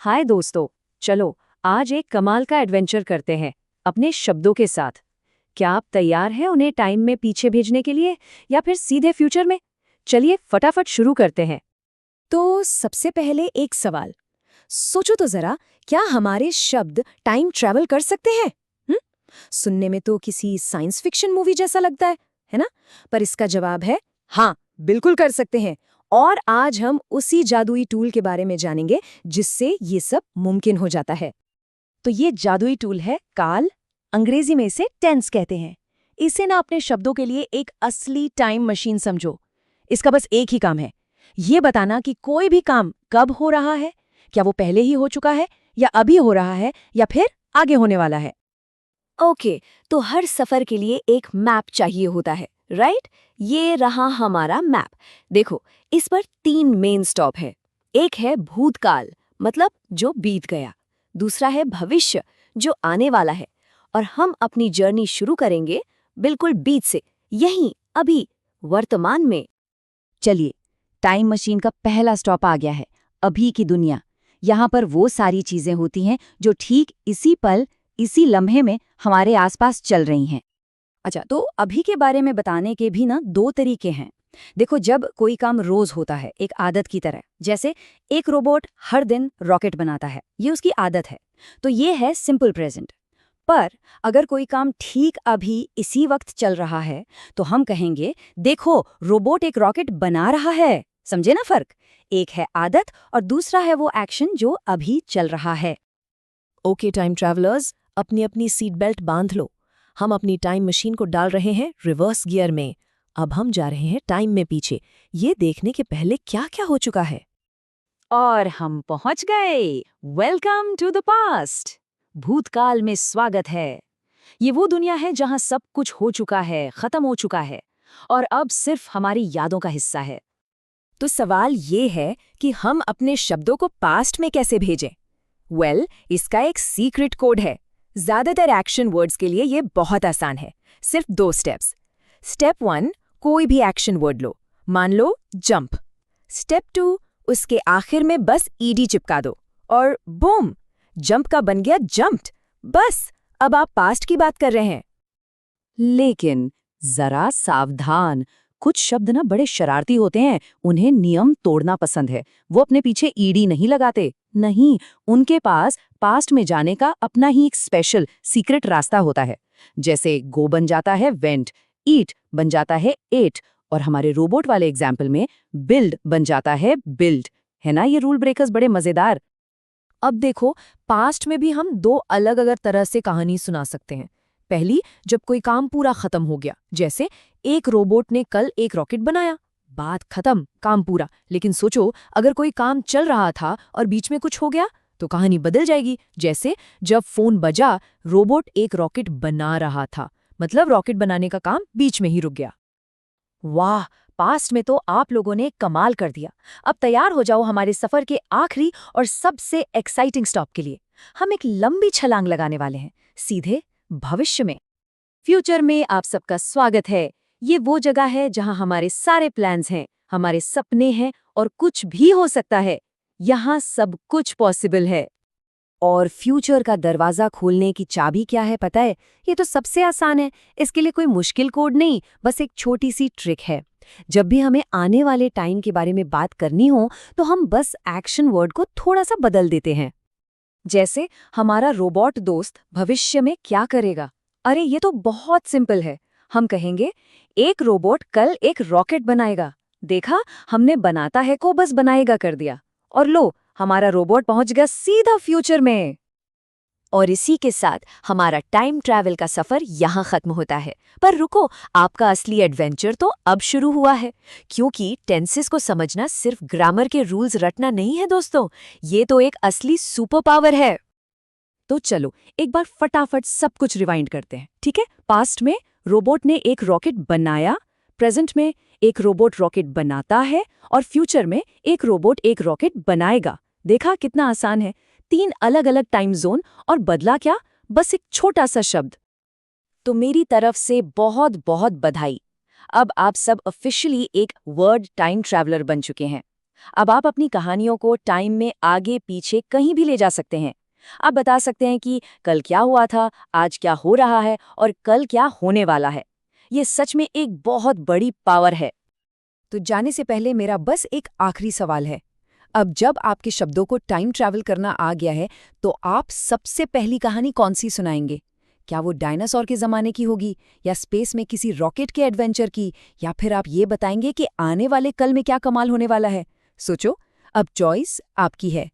हाय दोस्तों, चलो आज एक कमाल का एडवेंचर करते हैं अपने शब्दों के साथ। क्या आप तैयार हैं उन्हें टाइम में पीछे भेजने के लिए या फिर सीधे फ्यूचर में? चलिए फटाफट शुरू करते हैं। तो सबसे पहले एक सवाल सोचो तो जरा, क्या हमारे शब्द टाइम ट्रैवल कर सकते हैं? सुनने में तो किसी साइंस फिक्शन मूवी जैसा लगता है ना? पर इसका जवाब है हाँ, बिल्कुल कर सकते हैं। और आज हम उसी जादुई टूल के बारे में जानेंगे जिससे ये सब मुमकिन हो जाता है। तो ये जादुई टूल है काल, अंग्रेजी में इसे टेंस कहते हैं। इसे ना अपने शब्दों के लिए एक असली टाइम मशीन समझो। इसका बस एक ही काम है, ये बताना कि कोई भी काम कब हो रहा है, क्या वो पहले ही हो चुका है या अभी हो रहा है या फिर आगे होने वाला है। ओके, तो हर सफर के लिए एक मैप चाहिए होता है, राइट? ये रहा हमारा मैप। देखो, इस पर 3 मेन स्टॉप है। एक है भूतकाल, मतलब जो बीत गया। दूसरा है भविष्य, जो आने वाला है। और हम अपनी जर्नी शुरू करेंगे बिल्कुल बीच से, यहीं अभी वर्तमान में। चलिए, टाइम मशीन का पहला स्टॉप आ गया है, अभी की दुनिया। यहाँ पर वो सारी चीजें होती हैं जो ठीक इसी पल, इसी लम्हे में हमारे आसपास चल रही हैं। अच्छा, तो अभी के बारे में बताने के भी ना 2 तरीके हैं। देखो, जब कोई काम रोज होता है एक आदत की तरह, जैसे एक रोबोट हर दिन रॉकेट बनाता है, ये उसकी आदत है, तो ये है सिंपल प्रेजेंट। पर अगर कोई काम ठीक अभी इसी वक्त चल रहा है, तो हम कहेंगे देखो, रोबोट एक रॉकेट बना रहा है। समझे ना फर्क? एक है आदत और दूसरा है वो एक्शन जो अभी चल रहा है। ओके टाइम ट्रैवलर्स, अपनी अपनी सीट बेल्ट बांध लो। हम अपनी टाइम मशीन को डाल रहे हैं रिवर्स गियर में। अब हम जा रहे हैं टाइम में पीछे, ये देखने के पहले क्या क्या हो चुका है। और हम पहुंच गए। Welcome to the past. भूतकाल में स्वागत है। ये वो दुनिया है जहां सब कुछ हो चुका है, खत्म हो चुका है, और अब सिर्फ हमारी यादों का हिस्सा है। तो सवाल ये है कि हम अपने शब्दों को पास्ट में कैसे भेजें? इसका एक सीक्रेट कोड है। ज्यादातर एक्शन वर्ड्स के लिए ये बहुत आसान है, सिर्फ 2 स्टेप्स। स्टेप 1, कोई भी एक्शन वर्ड लो, मान लो जंप। स्टेप 2, उसके आखिर में बस ईडी चिपका दो और बूम, जंप का बन गया जंप्ड। बस, अब आप पास्ट की बात कर रहे हैं। लेकिन जरा सावधान, कुछ शब्द ना बड़े शरारती होते हैं, उन्हें नियम तोड़ना पसंद है। वो अपने पीछे ईडी नहीं लगाते, नहीं, उनके पास पास्ट में जाने का अपना ही एक स्पेशल सीक्रेट रास्ता होता है। जैसे गो बन जाता है वेंट, ईट बन जाता है एट, और हमारे रोबोट वाले एग्जाम्पल में बिल्ड बन जाता है बिल्ड। है ना ये रूल ब्रेकर्स बड़े मजेदार। अब देखो, पास्ट में भी हम 2 अलग-अलग तरह से कहानी सुना सकते हैं। पहली, जब कोई काम पूरा खत्म हो गया, जैसे एक रोबोट ने कल एक रॉकेट बनाया, बात खत्म, काम पूरा। लेकिन सोचो, अगर कोई काम चल रहा था और बीच में कुछ हो गया, तो कहानी बदल जाएगी। जैसे जब फोन बजा, रोबोट एक रॉकेट बना रहा था, मतलब रॉकेट बनाने का काम बीच में ही रुक गया। वाह, पास्ट में तो आप लोगों ने कमाल कर दिया। अब तैयार हो जाओ हमारे सफर के आखिरी और सबसे एक्साइटिंग स्टॉप के लिए। हम एक लंबी छलांग लगाने वाले हैं, सीधे भविष्य में। फ्यूचर में आप सबका स्वागत है। ये वो जगह है जहां हमारे सारे प्लान्स हैं, हमारे सपने हैं और कुछ भी हो सकता है। यहाँ सब कुछ पॉसिबल है। और फ्यूचर का दरवाजा खोलने की चाबी क्या है पता है? ये तो सबसे आसान है। इसके लिए कोई मुश्किल कोड नहीं, बस एक छोटी सी ट्रिक है। जब भी हमें आने वाले टाइम के बारे में बात करनी हो, तो हम बस एक्शन वर्ड को थोड़ा सा बदल देते हैं। जैसे हमारा रोबोट दोस्त भविष्य में क्या करेगा? अरे ये तो बहुत सिंपल है। हम कहेंगे एक रोबोट कल एक रॉकेट बनाएगा। देखा, हमने बनाता है को बस बनाएगा कर दिया, और लो, हमारा रोबोट पहुंच गया सीधा फ्यूचर में। और इसी के साथ हमारा टाइम ट्रैवल का सफर यहाँ खत्म होता है। पर रुको, आपका असली एडवेंचर तो अब शुरू हुआ है, क्योंकि टेंसेस को समझना सिर्फ ग्रामर के रूल्स रटना नहीं है दोस्तों, ये तो एक असली सुपर पावर है। तो चलो एक बार फटाफट सब कुछ रिवाइंड करते हैं, ठीक है? पास्ट में रोबोट ने एक रॉकेट बनाया, प्रेजेंट में एक रोबोट रॉकेट बनाता है, और फ्यूचर में एक रोबोट एक रॉकेट बनाएगा। देखा कितना आसान है? 3 अलग अलग टाइम जोन, और बदला क्या? बस एक छोटा सा शब्द। तो मेरी तरफ से बहुत बहुत बधाई। अब आप सब ऑफिशियली एक वर्ड टाइम ट्रैवलर बन चुके हैं। अब आप अपनी कहानियों को टाइम में आगे पीछे कहीं भी ले जा सकते हैं। आप बता सकते हैं कि कल क्या हुआ था, आज क्या हो रहा है और कल क्या होने वाला है। ये सच में एक बहुत बड़ी पावर है। तो जाने से पहले मेरा बस एक आखिरी सवाल है। अब जब आपके शब्दों को टाइम ट्रैवल करना आ गया है, तो आप सबसे पहली कहानी कौन सी सुनाएंगे? क्या वो डायनासोर के ज़माने की होगी, या स्पेस में किसी रॉकेट के एडवेंचर की, या फिर आप ये बताएंगे कि आने वाले कल में क्या कमाल होने वाला है? सोचो, अब चॉइस आपकी है।